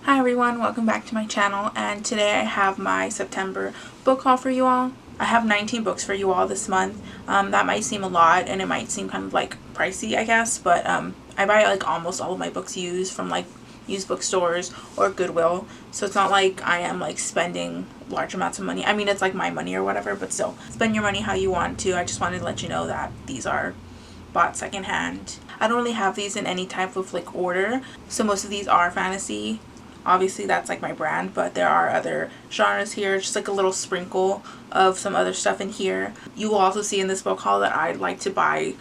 Hi everyone, welcome back to my channel, and today I have my September book haul for you all. I have 19 books for you all this month. That might seem a lot and it might seem kind of like pricey, I guess, but I buy like almost all of my books used from like used bookstores or Goodwill, so it's not like I am like spending large amounts of money. I mean, it's like my money or whatever, but still, spend your money how you want to. I just wanted to let you know that these are bought secondhand. I don't really have these in any type of like order, so most of these are fantasy. Obviously that's like my brand, but there are other genres here, just like a little sprinkle of some other stuff in here. You will also see in this book haul that I'd like to buy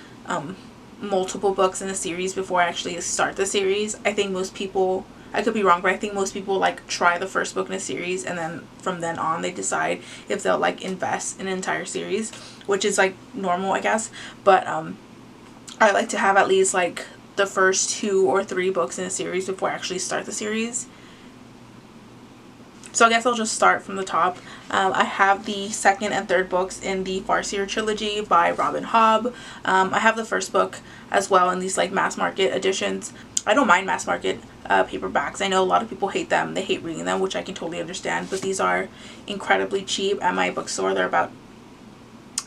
multiple books in a series before I actually start the series. I think most people, I could be wrong, but I think most people like try the first book in a series and then from then on they decide if they'll like invest in an entire series, which is like normal, I guess. But I like to have at least like the first 2 or 3 books in a series before I actually start the series. So I guess I'll just start from the top. I have the second and third books in the Farseer trilogy by Robin Hobb. I have the first book as well in these like mass market editions. I don't mind mass market paperbacks. I know a lot of people hate them. They hate reading them, which I can totally understand. But these are incredibly cheap at my bookstore. They're about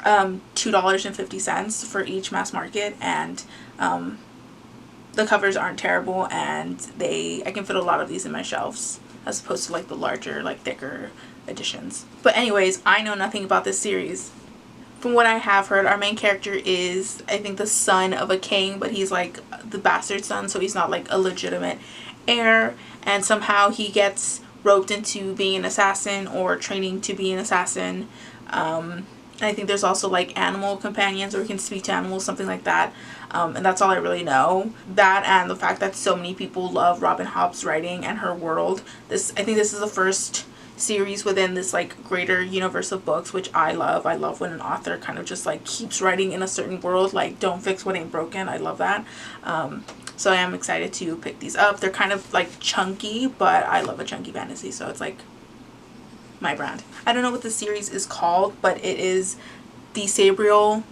$2.50 for each mass market, and the covers aren't terrible, and I can fit a lot of these in my shelves, as opposed to like the larger, like thicker editions. But anyways, I know nothing about this series. From what I have heard, our main character is, I think, the son of a king, but he's like the bastard son, so he's not like a legitimate heir, and somehow he gets roped into being an assassin or training to be an assassin. I think there's also like animal companions, or he can speak to animals, something like that. And that's all I really know. That and the fact that so many people love Robin Hobb's writing and her world. I think this is the first series within this like greater universe of books, which I love. I love when an author kind of just like keeps writing in a certain world, like don't fix what ain't broken. I love that. So I am excited to pick these up. They're kind of like chunky, but I love a chunky fantasy, so it's like my brand. I don't know what the series is called, but it is the Surreal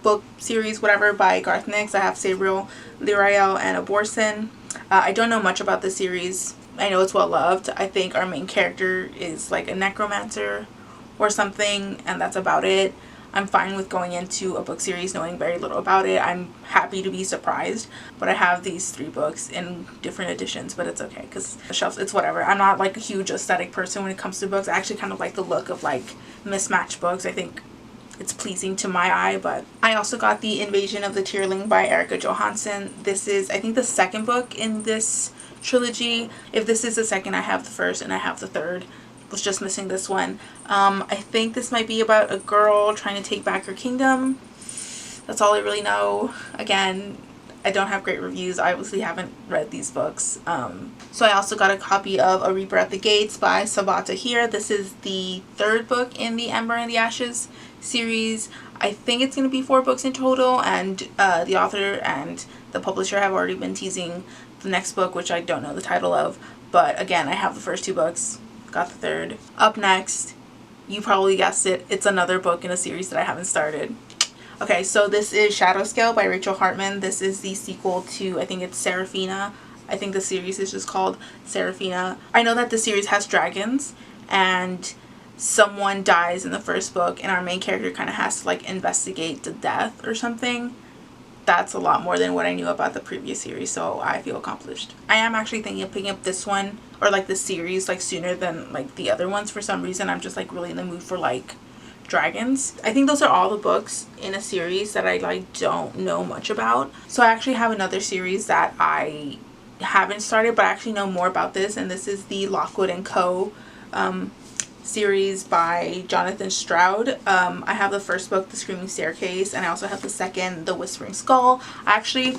book series, whatever, by Garth Nix. I have Surreal, Lyrael, and Aborson. I don't know much about the series. I know it's well loved. I think our main character is like a necromancer or something, and that's about it. I'm fine with going into a book series knowing very little about it. I'm happy to be surprised, but I have these 3 books in different editions, but it's okay because the shelves, it's whatever. I'm not like a huge aesthetic person when it comes to books. I actually kind of like the look of like mismatched books. I think it's pleasing to my eye. But I also got the Invasion of the Tierling by Erica Johansson. This is, I think, the second book in this trilogy. If this is the second, I have the first and I have the third. Was just missing this one. I think this might be about a girl trying to take back her kingdom. That's all I really know. Again, I don't have great reviews. I obviously haven't read these books. So I also got a copy of A Reaper at the Gates by Sabaa Tahir. This is the 3rd book in the Ember and the Ashes series. I think it's going to be 4 books in total, and the author and the publisher have already been teasing the next book, which I don't know the title of. But again, I have the first 2 books. Got the 3rd. Up next, you probably guessed it, it's another book in a series that I haven't started. Okay, so this is Shadowscale by Rachel Hartman. This is the sequel to, I think it's Seraphina. I think the series is just called Seraphina. I know that the series has dragons, and someone dies in the first book, and our main character kind of has to like investigate the death or something. That's a lot more than what I knew about the previous series, so I feel accomplished. I am actually thinking of picking up this one, or like the series, like sooner than like the other ones. For some reason, I'm just like really in the mood for like dragons. I think those are all the books in a series that I like don't know much about. So I actually have another series that I haven't started, but I actually know more about this, and this is the Lockwood & Co. Series by Jonathan Stroud. I have the first book, The Screaming Staircase, and I also have the second, The Whispering Skull. I actually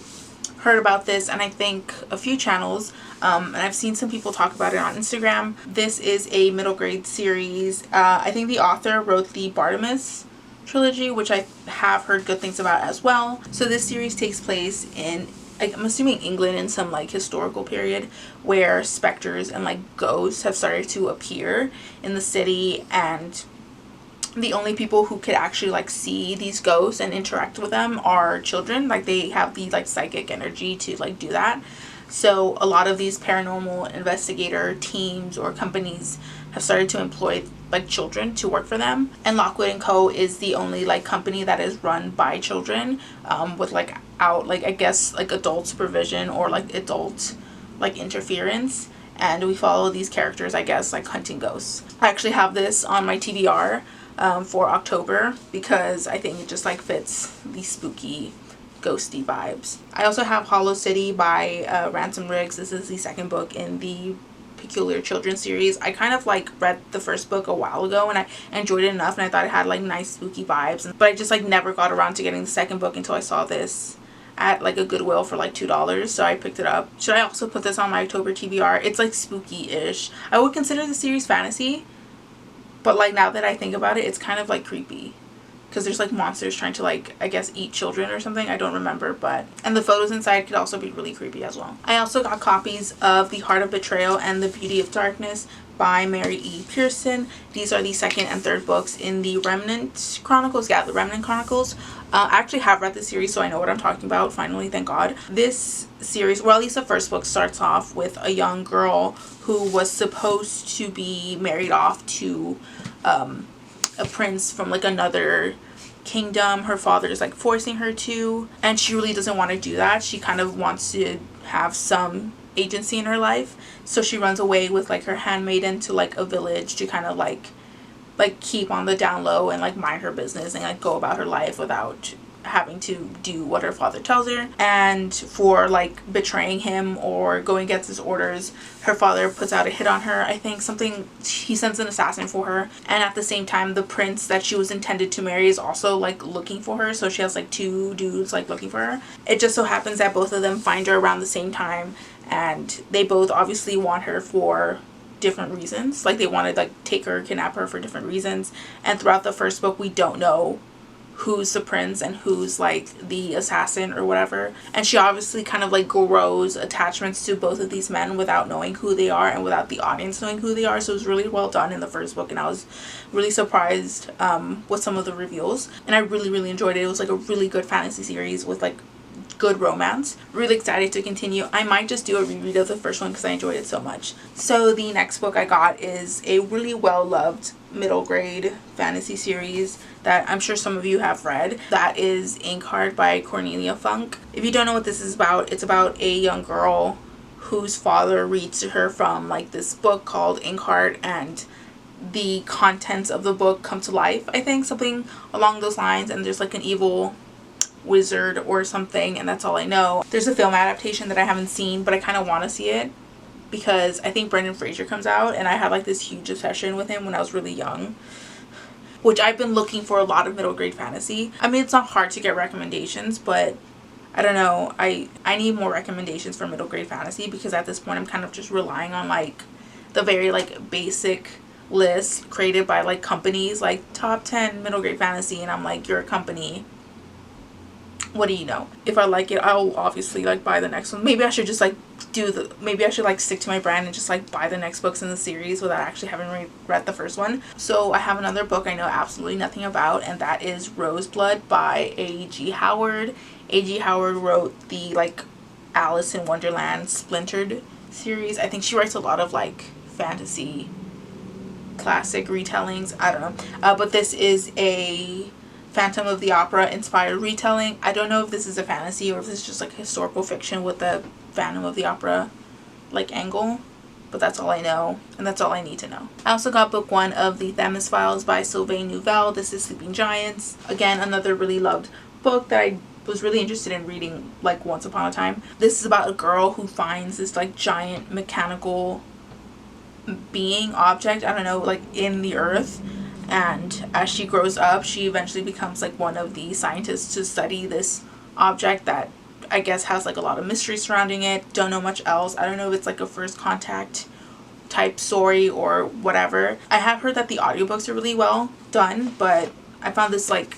heard about this and I think a few channels, and I've seen some people talk about it on Instagram. This is a middle grade series. I think the author wrote the Bartimaeus trilogy, which I have heard good things about as well. So this series takes place in, I'm assuming, England, in some like historical period where specters and like ghosts have started to appear in the city, and the only people who could actually like see these ghosts and interact with them are children. Like they have the like psychic energy to like do that. So a lot of these paranormal investigator teams or companies have started to employ like children to work for them. And Lockwood and Co. is the only like company that is run by children, with like I guess like adult supervision or like adult like interference. And we follow these characters, I guess, like hunting ghosts. I actually have this on my TBR for October because I think it just like fits the spooky ghosty vibes. I also have Hollow City by Ransom Riggs. This is the second book in the Peculiar Children series. I kind of like read the first book a while ago and I enjoyed it enough and I thought it had like nice spooky vibes, but I just like never got around to getting the second book until I saw this at like a Goodwill for like $2, so I picked it up. Should I also put this on my October TBR? It's like spooky-ish. I would consider the series fantasy, but like now that I think about it, it's kind of like creepy because there's like monsters trying to like, I guess, eat children or something. I don't remember, but and the photos inside could also be really creepy as well. I also got copies of The Heart of Betrayal and The Beauty of Darkness by Mary E. Pearson. These are the second and third books in the Remnant Chronicles. Yeah, the Remnant Chronicles. I actually have read the series, so I know what I'm talking about, finally, thank God. This series, well, at least the first book, starts off with a young girl who was supposed to be married off to a prince from like another kingdom. Her father is like forcing her to, and she really doesn't want to do that. She kind of wants to have some agency in her life, so she runs away with like her handmaiden to like a village to kind of like keep on the down low and like mind her business and like go about her life without having to do what her father tells her. And for like betraying him or going against his orders, her father puts out a hit on her. I think he sends an assassin for her, and at the same time the prince that she was intended to marry is also like looking for her, so she has like two dudes like looking for her. It just so happens that both of them find her around the same time, and they both obviously want her for different reasons. Like they want to like take her, kidnap her for different reasons. And throughout the first book we don't know who's the prince and who's like the assassin or whatever, and she obviously kind of like grows attachments to both of these men without knowing who they are and without the audience knowing who they are. So it was really well done in the first book, and I was really surprised with some of the reveals, and I really enjoyed it. It was like a really good fantasy series with like good romance. Really excited to continue. I might just do a reread of the first one because I enjoyed it so much. So the next book I got is a really well loved middle grade fantasy series that I'm sure some of you have read. That is Inkheart by Cornelia Funk. If you don't know what this is about, it's about a young girl whose father reads to her from like this book called Inkheart, and the contents of the book come to life. I think something along those lines, and there's like an evil wizard or something, and that's all I know. There's a film adaptation that I haven't seen, but I kind of want to see it because I think Brendan Fraser comes out, and I had like this huge obsession with him when I was really young, which I've been looking for a lot of middle grade fantasy. I mean, it's not hard to get recommendations, but I don't know, I need more recommendations for middle grade fantasy because at this point I'm kind of just relying on like the very like basic list created by like companies, like top 10 middle grade fantasy, and I'm like, you're a company, what do you know? If I like it, I'll obviously like buy the next one. Maybe I should just like maybe I should like stick to my brand and just like buy the next books in the series without actually having read the first one. So I have another book I know absolutely nothing about, and that is Roseblood by A.G. Howard. A.G. Howard wrote the like Alice in Wonderland Splintered series. I think she writes a lot of like fantasy classic retellings. I don't know, but this is a Phantom of the Opera inspired retelling. I don't know if this is a fantasy or if this is just like historical fiction with the Phantom of the Opera like angle, but that's all I know, and that's all I need to know. I also got book 1 of the Themis Files by Sylvain Nouvelle. This is Sleeping Giants. Again, another really loved book that I was really interested in reading like once upon a time. This is about a girl who finds this like giant mechanical being object, I don't know, like in the earth. And as she grows up, she eventually becomes like one of the scientists to study this object that I guess has like a lot of mystery surrounding it. Don't know much else. I don't know if it's like a first contact type story or whatever. I have heard that the audiobooks are really well done, but I found this like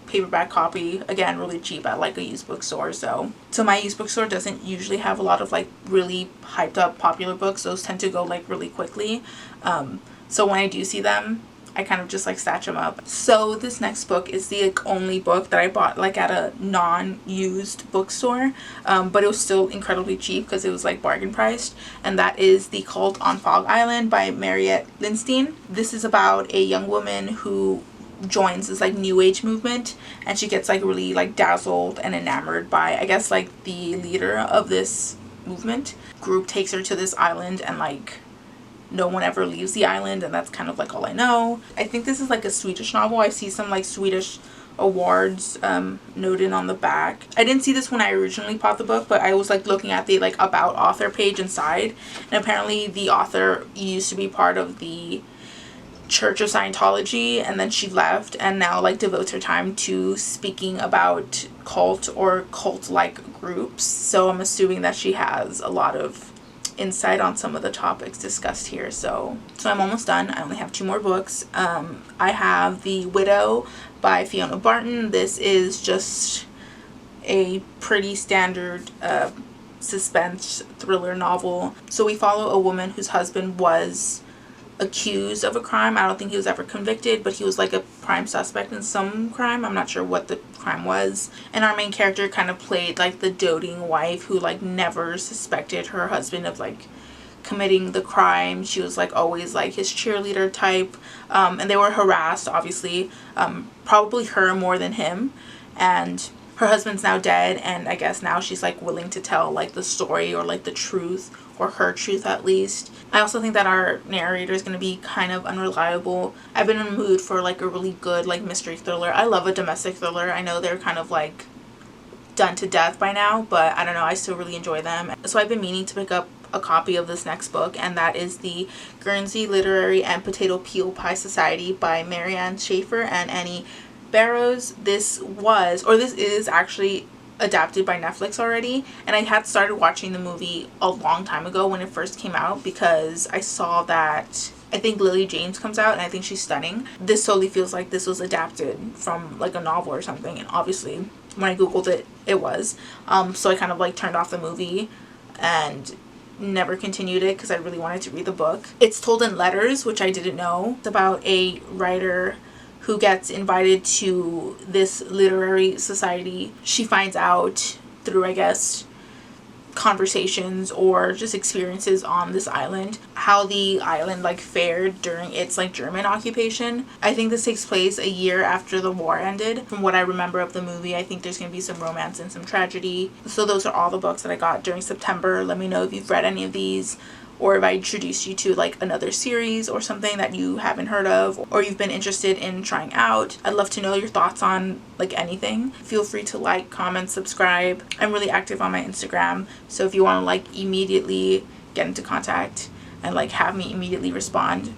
paperback copy, again, really cheap at like a used bookstore. So my used bookstore doesn't usually have a lot of like really hyped up popular books. Those tend to go like really quickly. So when I do see them I kind of just like stash them up. So this next book is the like only book that I bought like at a non-used bookstore, but it was still incredibly cheap because it was like bargain priced, and that is The Cult on Fog Island by Mariette Lindstein. This is about a young woman who joins this like new age movement, and she gets like really like dazzled and enamored by, I guess, like the leader of this movement group. Takes her to this island, and like no one ever leaves the island, and that's kind of like all I know. I think this is like a Swedish novel. I see some like Swedish awards noted on the back. I didn't see this when I originally bought the book, but I was like looking at the like about author page inside, and apparently the author used to be part of the Church of Scientology, and then she left and now like devotes her time to speaking about cult or cult-like groups. So I'm assuming that she has a lot of insight on some of the topics discussed here. So I'm almost done. I only have 2 more books. I have The Widow by Fiona Barton. This is just a pretty standard suspense thriller novel. So we follow a woman whose husband was accused of a crime. I don't think he was ever convicted, but he was like a prime suspect in some crime. I'm not sure what the crime was. And our main character kind of played like the doting wife who like never suspected her husband of like committing the crime. She was like always like his cheerleader type, and they were harassed, obviously, probably her more than him. And her husband's now dead, and I guess now she's like willing to tell like the story, or like the truth, or her truth at least. I also think that our narrator is going to be kind of unreliable. I've been in a mood for like a really good like mystery thriller. I love a domestic thriller. I know they're kind of like done to death by now, but I don't know, I still really enjoy them. So I've been meaning to pick up a copy of this next book, and that is The Guernsey Literary and Potato Peel Pie Society by Marianne Schaefer and Annie Barrows. This is actually adapted by Netflix already, and I had started watching the movie a long time ago when it first came out, because I saw that I think Lily James comes out and I think she's stunning. This totally feels like this was adapted from like a novel or something, and obviously when I googled it, it was. So I kind of like turned off the movie and never continued it because I really wanted to read the book. It's told in letters, which I didn't know. It's about a writer who gets invited to this literary society. She finds out through, I guess, conversations or just experiences on this island how the island like fared during its like German occupation. I think this takes place a year after the war ended. From what I remember of the movie, I think there's going to be some romance and some tragedy. So those are all the books that I got during September. Let me know if you've read any of these, or if I introduced you to like another series or something that you haven't heard of, or you've been interested in trying out. I'd love to know your thoughts on like anything. Feel free to like, comment, subscribe. I'm really active on my Instagram, so if you want to like immediately get into contact and like have me immediately respond,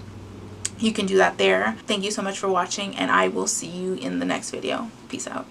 you can do that there. Thank you so much for watching, and I will see you in the next video. Peace out.